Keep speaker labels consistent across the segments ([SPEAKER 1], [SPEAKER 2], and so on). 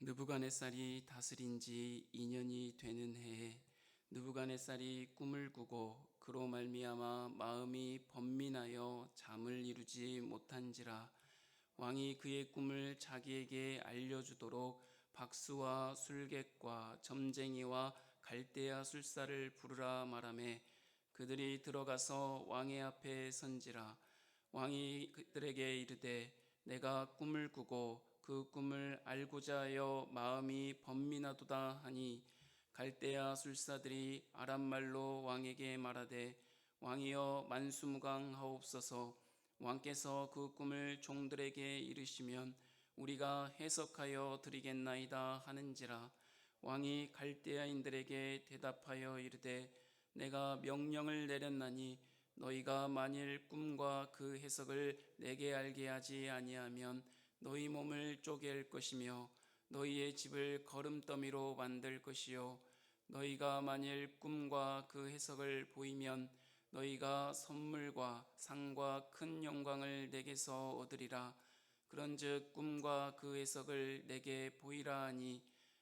[SPEAKER 1] 느부갓네살이 다스린 지 2년이 되는 해에 느부갓네살이 꿈을 꾸고 그로 말미암아 마음이 번민하여 잠을 이루지 못한지라. 왕이 그의 꿈을 자기에게 알려주도록 박수와 술객과 점쟁이와 갈대아 술사를 부르라 말하매 그들이 들어가서 왕의 앞에 선지라. 왕이 그들에게 이르되 내가 꿈을 꾸고 그 꿈을 알고자 하여 마음이 번민하도다 하니, 갈대아 술사들이 아람말로 왕에게 말하되 왕이여 만수무강하옵소서. 왕께서 그 꿈을 종들에게 이르시면 우리가 해석하여 드리겠나이다 하는지라. 왕이 갈대아인들에게 대답하여 이르되 내가 명령을 내렸나니 너희가 만일 꿈과 그 해석을 내게 알게 하지 아니하면 너희 몸을 쪼갤 것이며 너희의 집을 거름더미로 만들 것이요, 너희가 만일 꿈과 그 해석을 보이면 너희가 선물과 상과 큰 영광을 내게서 얻으리라. 그런즉 꿈과 그 해석을 내게 보이라 하니,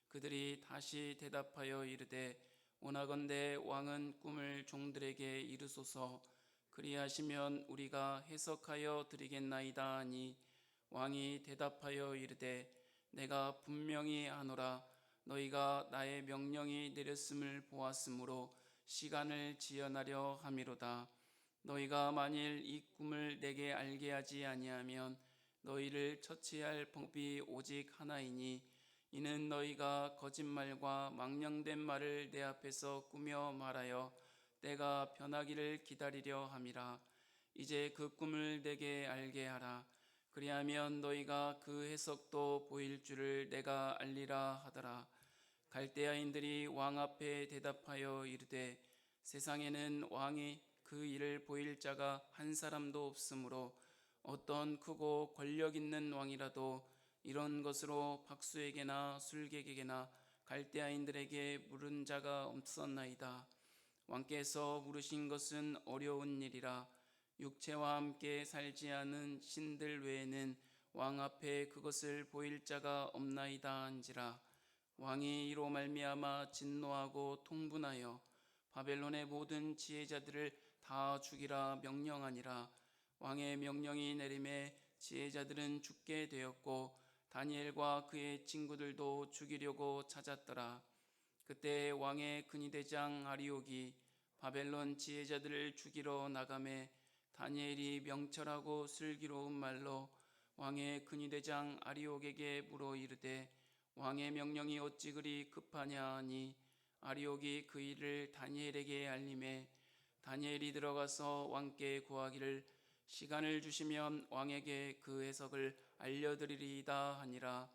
[SPEAKER 1] 그들이 다시 대답하여 이르되 원하건대 왕은 꿈을 종들에게 이르소서. 그리하시면 우리가 해석하여 드리겠나이다 하니, 왕이 대답하여 이르되 내가 분명히 하노라. 너희가 나의 명령이 내렸음을 보았으므로 시간을 지연하려 함이로다. 너희가 만일 이 꿈을 내게 알게 하지 아니하면 너희를 처치할 법이 오직 하나이니, 이는 너희가 거짓말과 망령된 말을 내 앞에서 꾸며 말하여 때가 변하기를 기다리려 함이라. 이제 그 꿈을 내게 알게 하라. 그리하면 너희가 그 해석도 보일 줄을 내가 알리라 하더라. 갈대아인들이 왕 앞에 대답하여 이르되 세상에는 왕이 그 일을 보일 자가 한 사람도 없으므로 어떤 크고 권력 있는 왕이라도 이런 것으로 박수에게나 술객에게나 갈대아인들에게 물은 자가 없었나이다. 왕께서 물으신 것은 어려운 일이라. 육체와 함께 살지 않은 신들 외에는 왕 앞에 그것을 보일 자가 없나이다 한지라. 왕이 이로 말미암아 진노하고 통분하여 바벨론의 모든 지혜자들을 다 죽이라 명령하니라. 왕의 명령이 내림에 지혜자들은 죽게 되었고 다니엘과 그의 친구들도 죽이려고 찾았더라. 그때 왕의 근위대장 아리옥이 바벨론 지혜자들을 죽이러 나가매 다니엘이 명철하고 슬기로운 말로 왕의 근위대장 아리옥에게 물어 이르되 왕의 명령이 어찌 그리 급하냐 하니, 아리옥이 그 일을 다니엘에게 알림해 다니엘이 들어가서 왕께 구하기를 시간을 주시면 왕에게 그 해석을 알려드리리이다 하니라.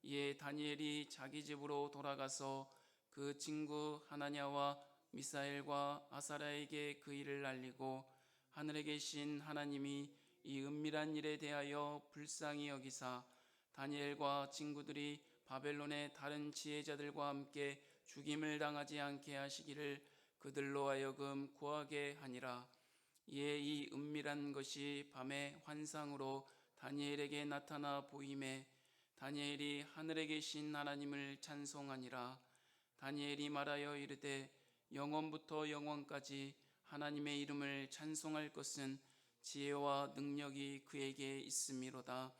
[SPEAKER 1] 이에 다니엘이 자기 집으로 돌아가서 그 친구 하나냐와 미사엘과 아사랴에게 그 일을 알리고, 하늘에 계신 하나님이 이 은밀한 일에 대하여 불쌍히 여기사 다니엘과 친구들이 바벨론의 다른 지혜자들과 함께 죽임을 당하지 않게 하시기를 그들로 하여금 구하게 하니라. 이에 이 은밀한 것이 밤의 환상으로 다니엘에게 나타나 보임에 다니엘이 하늘에 계신 하나님을 찬송하니라. 다니엘이 말하여 이르되 영원부터 영원까지 하나님의 이름을 찬송할 것은 지혜와 능력이 그에게 있음이로다.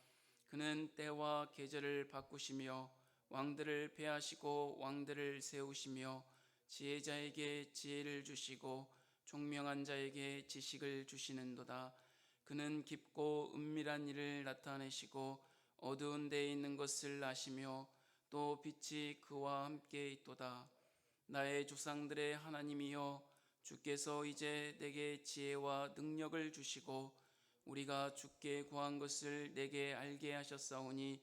[SPEAKER 1] 그는 때와 계절을 바꾸시며 왕들을 폐하시고 왕들을 세우시며 지혜자에게 지혜를 주시고 총명한 자에게 지식을 주시는도다. 그는 깊고 은밀한 일을 나타내시고 어두운 데에 있는 것을 아시며 또 빛이 그와 함께 있도다. 나의 조상들의 하나님이여, 주께서 이제 내게 지혜와 능력을 주시고 우리가 주께 구한 것을 내게 알게 하셨사오니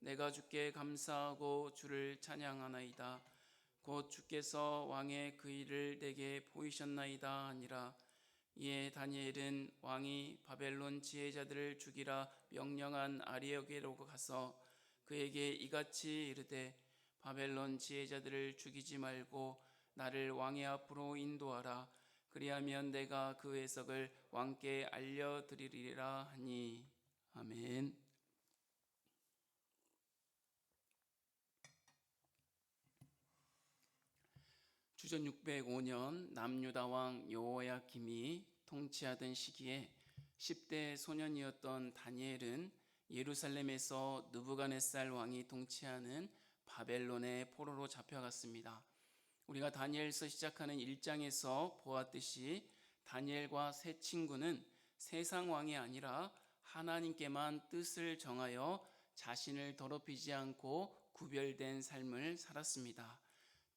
[SPEAKER 1] 내가 주께 감사하고 주를 찬양하나이다. 곧 주께서 왕의 그 일을 내게 보이셨나이다 하니라. 이에 다니엘은 왕이 바벨론 지혜자들을 죽이라 명령한 아리옥에로 가서 그에게 이같이 이르되 바벨론 지혜자들을 죽이지 말고 나를 왕의 앞으로 인도하라. 그리하면 내가 그 해석을 왕께 알려드리리라 하니. 아멘. 주전 605년 남유다 왕 여호야김이 통치하던 시기에 10대 소년이었던 다니엘은 예루살렘에서 느부갓네살 왕이 통치하는 바벨론의 포로로 잡혀갔습니다. 우리가 다니엘서 시작하는 1장에서 보았듯이 다니엘과 세 친구는 세상 왕이 아니라 하나님께만 뜻을 정하여 자신을 더럽히지 않고 구별된 삶을 살았습니다.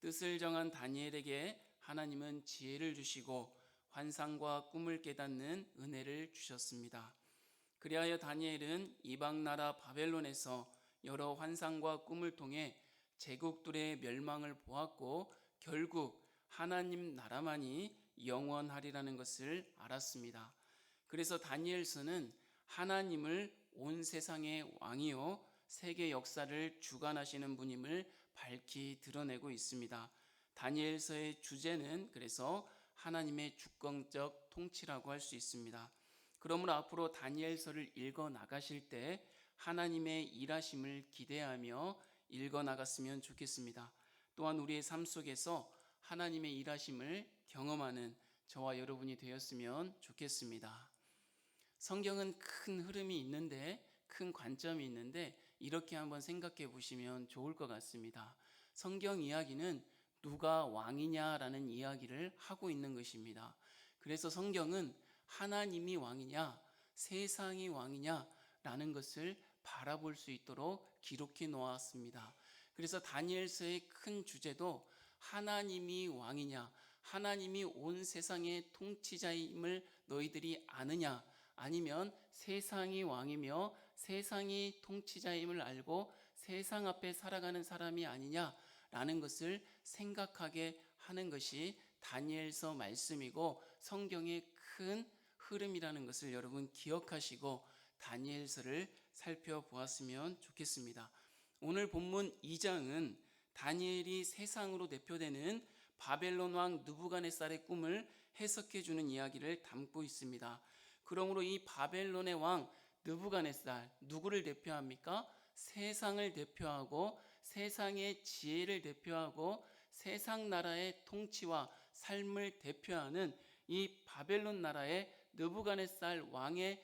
[SPEAKER 1] 뜻을 정한 다니엘에게 하나님은 지혜를 주시고 환상과 꿈을 깨닫는 은혜를 주셨습니다. 그리하여 다니엘은 이방 나라 바벨론에서 여러 환상과 꿈을 통해 제국들의 멸망을 보았고 결국 하나님 나라만이 영원하리라는 것을 알았습니다. 그래서 다니엘서는 하나님을 온 세상의 왕이요 세계 역사를 주관하시는 분임을 밝히 드러내고 있습니다. 다니엘서의 주제는 그래서 하나님의 주권적 통치라고 할 수 있습니다. 그러므로 앞으로 다니엘서를 읽어 나가실 때 하나님의 일하심을 기대하며 읽어 나갔으면 좋겠습니다. 또한 우리의 삶 속에서 하나님의 일하심을 경험하는 저와 여러분이 되었으면 좋겠습니다. 성경은 큰 흐름이 있는데 큰 관점이 있는데 이렇게 한번 생각해 보시면 좋을 것 같습니다. 성경 이야기는 누가 왕이냐라는 이야기를 하고 있는 것입니다. 그래서 성경은 하나님이 왕이냐 세상이 왕이냐라는 것을 바라볼 수 있도록 기록해 놓았습니다. 그래서 다니엘서의 큰 주제도 하나님이 왕이냐 하나님이 온 세상의 통치자임을 너희들이 아느냐 아니면 세상이 왕이며 세상이 통치자임을 알고 세상 앞에 살아가는 사람이 아니냐라는 것을 생각하게 하는 것이 다니엘서 말씀이고 성경의 큰 흐름이라는 것을 여러분 기억하시고 다니엘서를 살펴보았으면 좋겠습니다. 오늘 본문 2장은 다니엘이 세상으로 대표되는 바벨론 왕 느부갓네살의 꿈을 해석해 주는 이야기를 담고 있습니다. 그러므로 이 바벨론의 왕 느부갓네살 누구를 대표합니까? 세상을 대표하고 세상의 지혜를 대표하고 세상 나라의 통치와 삶을 대표하는 이 바벨론 나라의 느부갓네살 왕의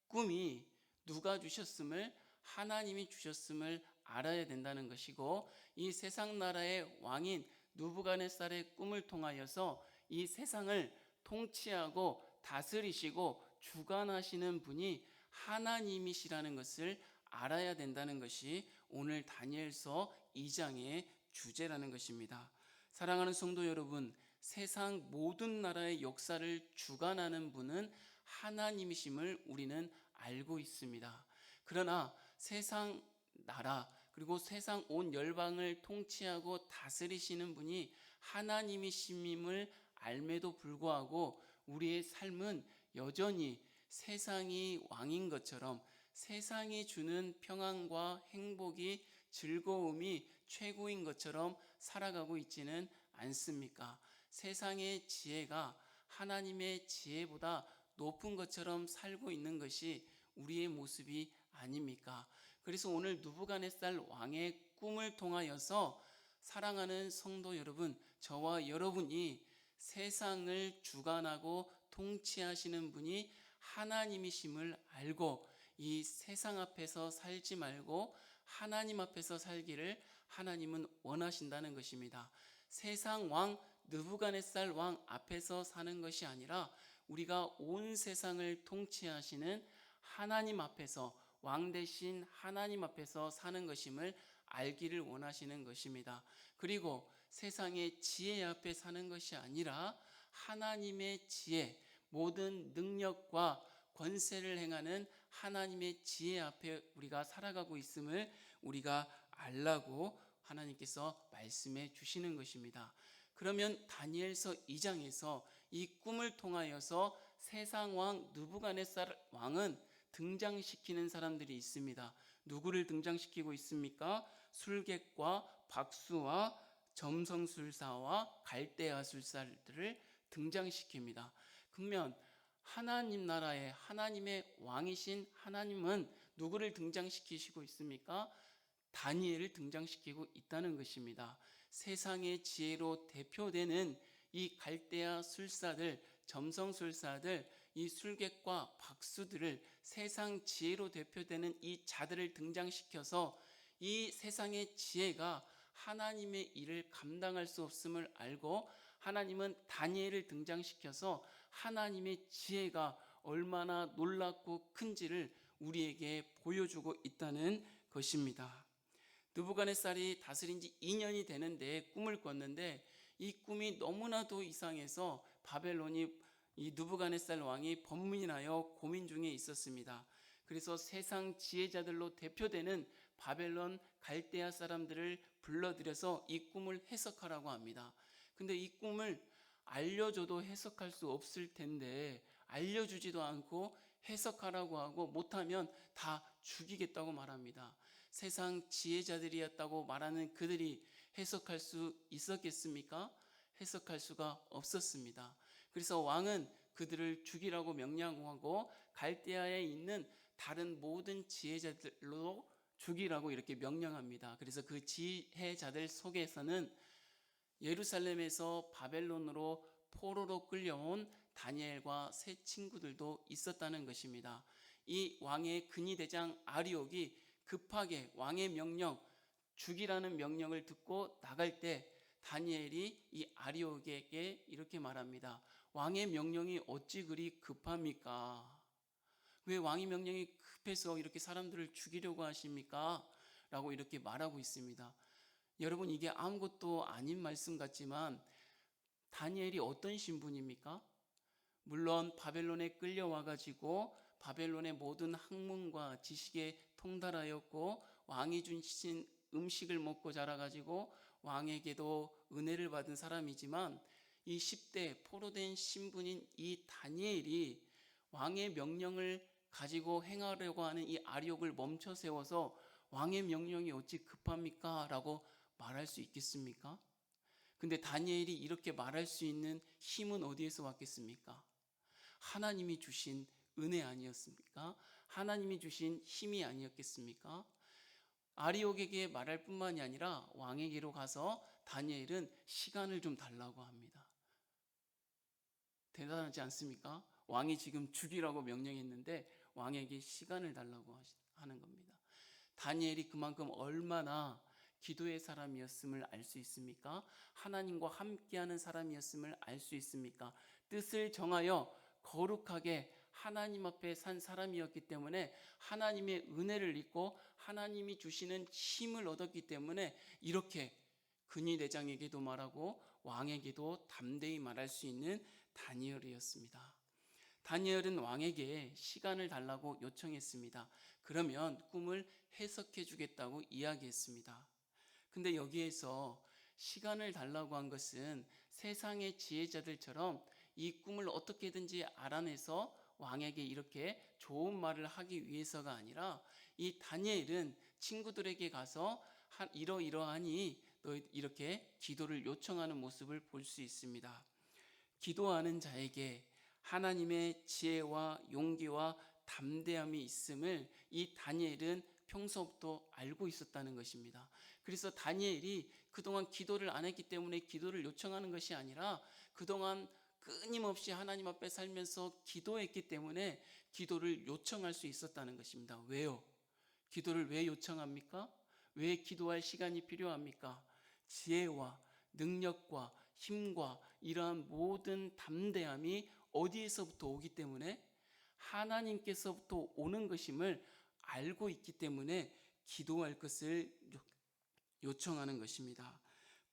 [SPEAKER 1] 꿈이 누가 주셨음을 하나님이 주셨음을 알아야 된다는 것이고 이 세상 나라의 왕인 느부갓네살의 꿈을 통하여서 이 세상을 통치하고 다스리시고 주관하시는 분이 하나님이시라는 것을 알아야 된다는 것이 오늘 다니엘서 2장의 주제라는 것입니다. 사랑하는 성도 여러분, 세상 모든 나라의 역사를 주관하는 분은 하나님이심을 우리는 알고 있습니다. 그러나 세상 나라 그리고 세상 온 열방을 통치하고 다스리시는 분이 하나님이심을 알매도 불구하고 우리의 삶은 여전히 세상이 왕인 것처럼 세상이 주는 평안과 행복이 즐거움이 최고인 것처럼 살아가고 있지는 않습니까? 세상의 지혜가 하나님의 지혜보다 높은 것처럼 살고 있는 것이 우리의 모습이 아닙니까? 그래서 오늘 느부갓네살 왕의 꿈을 통하여서 사랑하는 성도 여러분, 저와 여러분이 세상을 주관하고 통치하시는 분이 하나님이심을 알고 이 세상 앞에서 살지 말고 하나님 앞에서 살기를 하나님은 원하신다는 것입니다. 세상 왕 느부갓네살 왕 앞에서 사는 것이 아니라 우리가 온 세상을 통치하시는 하나님 앞에서 왕 대신 하나님 앞에서 사는 것임을 알기를 원하시는 것입니다. 그리고 세상의 지혜 앞에 사는 것이 아니라 하나님의 지혜, 모든 능력과 권세를 행하는 하나님의 지혜 앞에 우리가 살아가고 있음을 우리가 알라고 하나님께서 말씀해 주시는 것입니다. 그러면 다니엘서 2장에서 이 꿈을 통하여서 세상 왕 느부갓네살 왕은 등장시키는 사람들이 있습니다. 누구를 등장시키고 있습니까? 술객과 박수와 점성술사와 갈대아술사들을 등장시킵니다. 그러면 하나님 나라의 하나님의 왕이신 하나님은 누구를 등장시키시고 있습니까? 다니엘을 등장시키고 있다는 것입니다. 세상의 지혜로 대표되는 이 갈대아 술사들, 점성술사들, 이 술객과 박수들을 세상 지혜로 대표되는 이 자들을 등장시켜서 이 세상의 지혜가 하나님의 일을 감당할 수 없음을 알고 하나님은 다니엘을 등장시켜서 하나님의 지혜가 얼마나 놀랍고 큰지를 우리에게 보여주고 있다는 것입니다. 느부갓네살이 다스린 지 2년이 되는데 꿈을 꿨는데 이 꿈이 너무나도 이상해서 바벨론이 이 느부갓네살 왕이 번민하여 고민 중에 있었습니다. 그래서 세상 지혜자들로 대표되는 바벨론 갈대아 사람들을 불러들여서 이 꿈을 해석하라고 합니다. 근데 이 꿈을 알려줘도 해석할 수 없을 텐데 알려주지도 않고 해석하라고 하고 못하면 다 죽이겠다고 말합니다. 세상 지혜자들이었다고 말하는 그들이 해석할 수 있었겠습니까? 해석할 수가 없었습니다. 그래서 왕은 그들을 죽이라고 명령하고 갈대아에 있는 다른 모든 지혜자들로 죽이라고 이렇게 명령합니다. 그래서 그 지혜자들 속에서는 예루살렘에서 바벨론으로 포로로 끌려온 다니엘과 세 친구들도 있었다는 것입니다. 이 왕의 근위대장 아리옥이 급하게 왕의 명령, 죽이라는 명령을 듣고 나갈 때 다니엘이 이 아리옥에게 이렇게 말합니다. 왕의 명령이 어찌 그리 급합니까? 왜 왕의 명령이 급해서 이렇게 사람들을 죽이려고 하십니까? 라고 이렇게 말하고 있습니다. 여러분, 이게 아무것도 아닌 말씀 같지만 다니엘이 어떤 신분입니까? 물론 바벨론에 끌려와가지고 바벨론의 모든 학문과 지식에 통달하였고 왕이 주신 음식을 먹고 자라가지고 왕에게도 은혜를 받은 사람이지만 이 10대 포로된 신분인 이 다니엘이 왕의 명령을 가지고 행하려고 하는 이 아리옥을 멈춰 세워서 왕의 명령이 어찌 급합니까? 라고 말할 수 있겠습니까? 근데 다니엘이 이렇게 말할 수 있는 힘은 어디에서 왔겠습니까? 하나님이 주신 은혜 아니었습니까? 하나님이 주신 힘이 아니었겠습니까? 아리옥에게 말할 뿐만이 아니라 왕에게로 가서 다니엘은 시간을 좀 달라고 합니다. 대단하지 않습니까? 왕이 지금 죽이라고 명령했는데 왕에게 시간을 달라고 하는 겁니다. 다니엘이 그만큼 얼마나 기도의 사람이었음을 알 수 있습니까? 하나님과 함께하는 사람이었음을 알 수 있습니까? 뜻을 정하여 거룩하게 하나님 앞에 산 사람이었기 때문에 하나님의 은혜를 입고 하나님이 주시는 힘을 얻었기 때문에 이렇게 근위대장에게도 말하고 왕에게도 담대히 말할 수 있는 다니엘이었습니다. 다니엘은 왕에게 시간을 달라고 요청했습니다. 그러면 꿈을 해석해 주겠다고 이야기했습니다. 근데 여기에서 시간을 달라고 한 것은 세상의 지혜자들처럼 이 꿈을 어떻게든지 알아내서 왕에게 이렇게 좋은 말을 하기 위해서가 아니라 이 다니엘은 친구들에게 가서 이러이러하니 너 이렇게 기도를 요청하는 모습을 볼 수 있습니다. 기도하는 자에게 하나님의 지혜와 용기와 담대함이 있음을 이 다니엘은 평소부터 알고 있었다는 것입니다. 그래서 다니엘이 그동안 기도를 안 했기 때문에 기도를 요청하는 것이 아니라 그동안 끊임없이 하나님 앞에 살면서 기도했기 때문에 기도를 요청할 수 있었다는 것입니다. 왜요? 기도를 왜 요청합니까? 왜 기도할 시간이 필요합니까? 지혜와 능력과 힘과 이러한 모든 담대함이 어디에서부터 오기 때문에 하나님께서부터 오는 것임을 알고 있기 때문에 기도할 것을 요청하는 것입니다.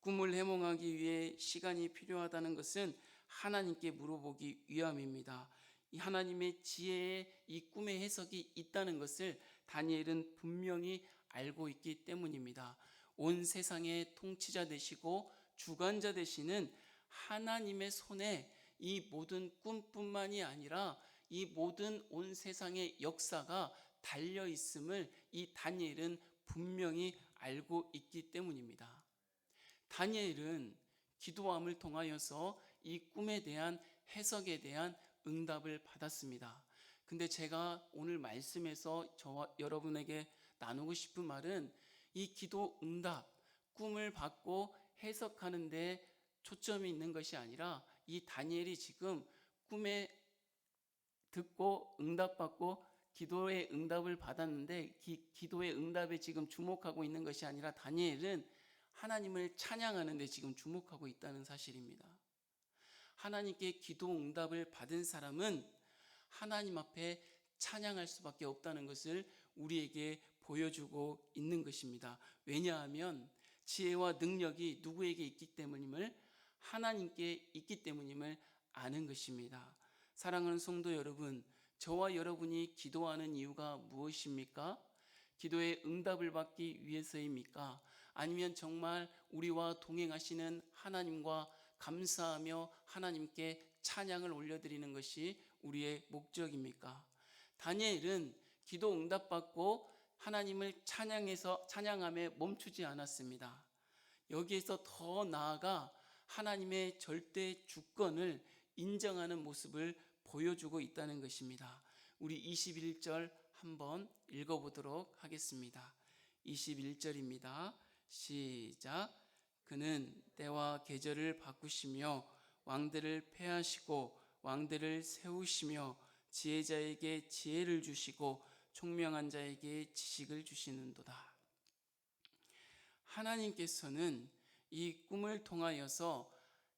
[SPEAKER 1] 꿈을 해몽하기 위해 시간이 필요하다는 것은 하나님께 물어보기 위함입니다. 이 하나님의 지혜에 이 꿈의 해석이 있다는 것을 다니엘은 분명히 알고 있기 때문입니다. 온 세상의 통치자 되시고 주관자 되시는 하나님의 손에 이 모든 꿈뿐만이 아니라 이 모든 온 세상의 역사가 달려 있음을 이 다니엘은 분명히 알고 있기 때문입니다. 다니엘은 기도함을 통하여서 이 꿈에 대한 해석에 대한 응답을 받았습니다. 근데 제가 오늘 말씀에서 저와 여러분에게 나누고 싶은 말은 이 기도 응답, 꿈을 받고 해석하는 데 초점이 있는 것이 아니라 이 다니엘이 지금 꿈에 듣고 응답받고 기도의 응답을 받았는데 기도의 응답에 지금 주목하고 있는 것이 아니라 다니엘은 하나님을 찬양하는 데 지금 주목하고 있다는 사실입니다. 하나님께 기도 응답을 받은 사람은 하나님 앞에 찬양할 수밖에 없다는 것을 우리에게 보여주고 있는 것입니다. 왜냐하면 지혜와 능력이 누구에게 있기 때문임을, 하나님께 있기 때문임을 아는 것입니다. 사랑하는 성도 여러분, 저와 여러분이 기도하는 이유가 무엇입니까? 기도의 응답을 받기 위해서입니까? 아니면 정말 우리와 동행하시는 하나님과 감사하며 하나님께 찬양을 올려드리는 것이 우리의 목적입니까? 다니엘은 기도 응답받고 하나님을 찬양함에 멈추지 않았습니다. 여기에서 더 나아가 하나님의 절대 주권을 인정하는 모습을 보여주고 있다는 것입니다. 우리 21절 한번 읽어보도록 하겠습니다. 21절입니다. 시작. 그는 때와 계절을 바꾸시며 왕들을 패하시고 왕들을 세우시며 지혜자에게 지혜를 주시고 총명한 자에게 지식을 주시는도다. 하나님께서는 이 꿈을 통하여서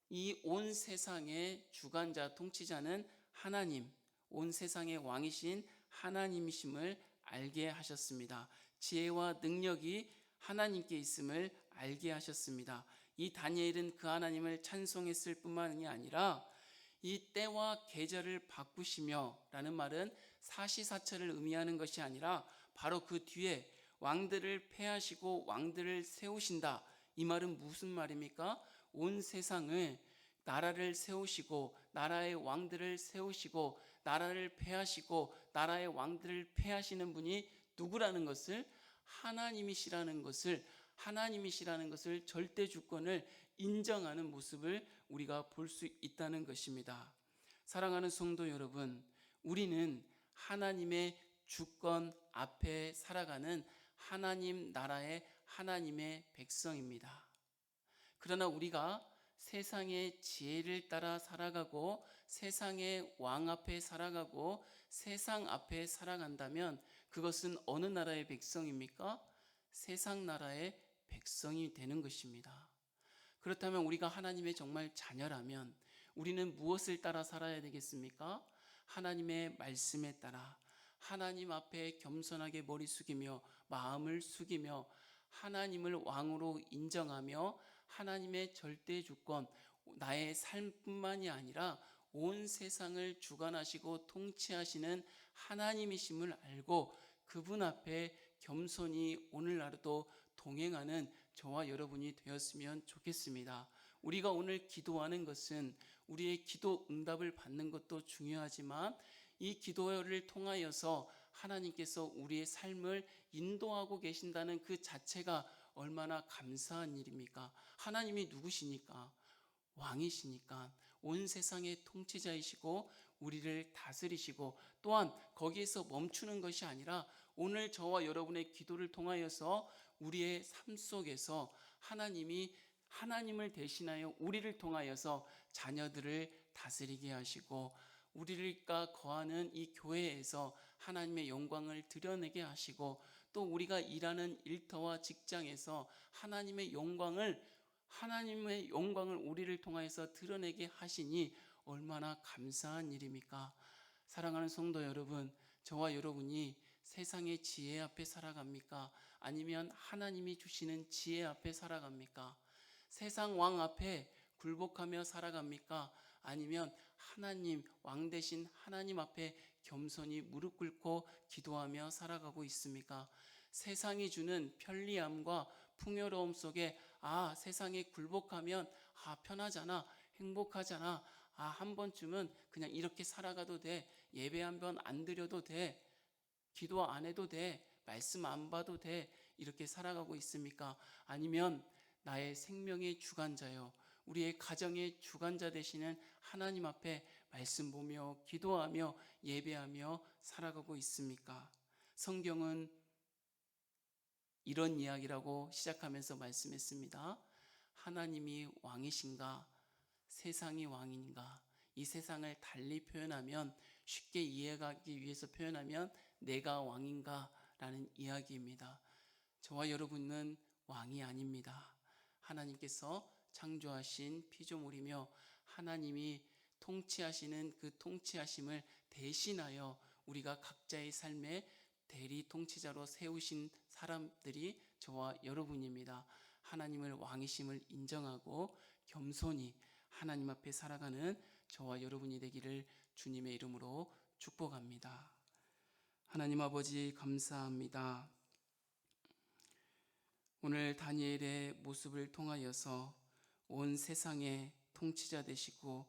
[SPEAKER 1] 이 온 세상의 주관자, 통치자는 하나님, 온 세상의 왕이신 하나님이심을 알게 하셨습니다. 지혜와 능력이 하나님께 있음을 알게 하셨습니다. 이 다니엘은 그 하나님을 찬송했을 뿐만이 아니라 이 때와 계절을 바꾸시며 라는 말은 사시사철을 의미하는 것이 아니라 바로 그 뒤에 왕들을 패하시고 왕들을 세우신다. 이 말은 무슨 말입니까? 온 세상을 나라를 세우시고 나라의 왕들을 세우시고 나라를 패하시고 나라의 왕들을 패하시는 분이 누구라는 것을, 하나님이시라는 것을 절대 주권을 인정하는 모습을 우리가 볼 수 있다는 것입니다. 사랑하는 성도 여러분, 우리는 하나님의 주권 앞에 살아가는 하나님 나라의 하나님의 백성입니다. 그러나 우리가 세상의 지혜를 따라 살아가고 세상의 왕 앞에 살아가고 세상 앞에 살아간다면 그것은 어느 나라의 백성입니까? 세상 나라의 백성이 되는 것입니다. 그렇다면 우리가 하나님의 정말 자녀라면 우리는 무엇을 따라 살아야 되겠습니까? 하나님의 말씀에 따라 하나님 앞에 겸손하게 머리 숙이며 마음을 숙이며 하나님을 왕으로 인정하며 하나님의 절대 주권, 나의 삶뿐만이 아니라 온 세상을 주관하시고 통치하시는 하나님이심을 알고 그분 앞에 겸손히 오늘날도 동행하는 저와 여러분이 되었으면 좋겠습니다. 우리가 오늘 기도하는 것은 우리의 기도 응답을 받는 것도 중요하지만 이 기도를 통하여서 하나님께서 우리의 삶을 인도하고 계신다는 그 자체가 얼마나 감사한 일입니까? 하나님이 누구시니까? 왕이시니까, 온 세상의 통치자이시고 우리를 다스리시고, 또한 거기에서 멈추는 것이 아니라 오늘 저와 여러분의 기도를 통하여서 우리의 삶 속에서 하나님을 대신하여 우리를 통하여서 자녀들을 다스리게 하시고 우리가 거하는 이 교회에서 하나님의 영광을 드러내게 하시고, 또 우리가 일하는 일터와 직장에서 하나님의 영광을 우리를 통하여서 드러내게 하시니 얼마나 감사한 일입니까? 사랑하는 성도 여러분, 저와 여러분이 세상의 지혜 앞에 살아갑니까? 아니면 하나님이 주시는 지혜 앞에 살아갑니까? 세상 왕 앞에 굴복하며 살아갑니까? 아니면 하나님, 왕 대신 하나님 앞에 겸손히 무릎 꿇고 기도하며 살아가고 있습니까? 세상이 주는 편리함과 풍요로움 속에 세상에 굴복하면 편하잖아, 행복하잖아, 한 번쯤은 그냥 이렇게 살아가도 돼, 예배 한 번 안 드려도 돼, 기도 안 해도 돼, 말씀 안 봐도 돼, 이렇게 살아가고 있습니까? 아니면 나의 생명의 주관자요, 우리의 가정의 주관자 되시는 하나님 앞에 말씀 보며 기도하며 예배하며 살아가고 있습니까? 성경은 이런 이야기라고 시작하면서 말씀했습니다. 하나님이 왕이신가? 세상이 왕인가? 이 세상을 달리 표현하면, 쉽게 이해하기 위해서 표현하면 내가 왕인가? 라는 이야기입니다. 저와 여러분은 왕이 아닙니다. 하나님께서 창조하신 피조물이며 하나님이 통치하시는 그 통치하심을 대신하여 우리가 각자의 삶의 대리 통치자로 세우신 사람들이 저와 여러분입니다. 하나님을 왕이심을 인정하고 겸손히 하나님 앞에 살아가는 저와 여러분이 되기를 주님의 이름으로 축복합니다. 하나님 아버지 감사합니다. 오늘 다니엘의 모습을 통하여서 온 세상의 통치자 되시고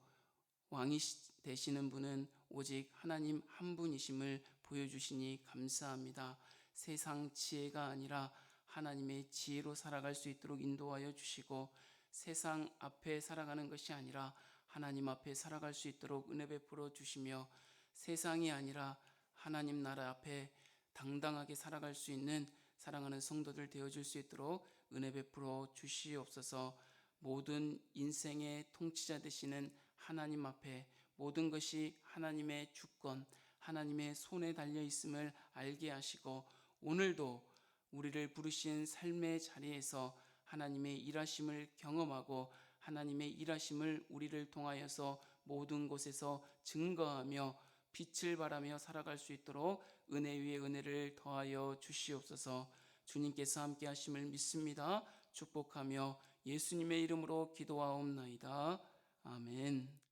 [SPEAKER 1] 왕이 되시는 분은 오직 하나님 한 분이심을 보여주시니 감사합니다. 세상 지혜가 아니라 하나님의 지혜로 살아갈 수 있도록 인도하여 주시고, 세상 앞에 살아가는 것이 아니라 하나님 앞에 살아갈 수 있도록 은혜 베풀어 주시며, 세상이 아니라 하나님 나라 앞에 당당하게 살아갈 수 있는 사랑하는 성도들 되어줄 수 있도록 은혜 베풀어 주시옵소서. 모든 인생의 통치자 되시는 하나님 앞에 모든 것이 하나님의 주권, 하나님의 손에 달려 있음을 알게 하시고, 오늘도 우리를 부르신 삶의 자리에서 하나님의 일하심을 경험하고 하나님의 일하심을 우리를 통하여서 모든 곳에서 증거하며 빛을 발하며 살아갈 수 있도록 은혜 위에 은혜를 더하여 주시옵소서. 주님께서 함께 하심을 믿습니다. 축복하며 예수님의 이름으로 기도하옵나이다. 아멘.